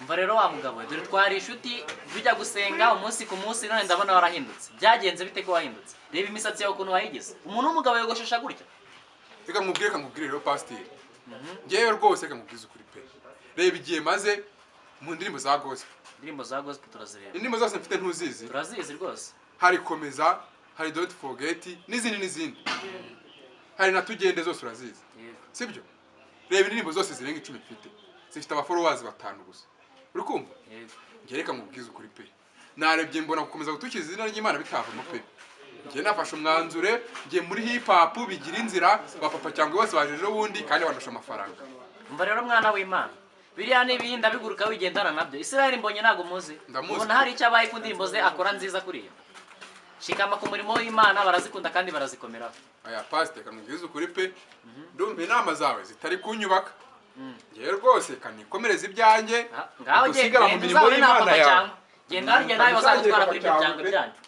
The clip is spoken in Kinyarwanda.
umva rero wa mugabo dore twari inshuti tujya gusenga umunsi ku munsi none ndabona warahindutse byagenze bite ko wahindutse reba imisatsi yawe ukuntu wayigize umuntu w'umugabo yogoshesha gutya reka nkubwire rero pasiteri ngewe rwose reka nkubwize ukuri pe reba igihe maze mu ndirimbo za gospel turazireba indirimbo zose mfite ntuzizi turazizi rwose hari komeza hari don't forget n'izindi hari na tugende zose urazizi sibyo reba indirimbo zose zirenga 10 mfite zifite abafollowers 5 gusa uri kumva ngiye reka nkubwize ukuri pe narebye mbona gukomeza gutukiza izina ry'Imana bitavamo pe ngiye nafashe umwanzure ngiye muri hip hop bigira inzira bapapa cyangwa bose bajeje ubundi kandi banusha amafaranga umva rero mwana w'Imana biriya n'ibindi ndabiguruka wigendana nabyo Israel mbonye nago muzi ubona hari icyo abaye ku ndirimbo ze akora nziza kuriya shikama ku murimo w'Imana barazikunda kandi barazikomeraho aya pastor kanubwize ukuri pe ndumva inama zawe zitari kunyubaka ngiye rwose kanikomereza ibyanjye ngaho genda mu mirimo y'Imana yawe genda nawe bazagutwara kuri ibyo byanjye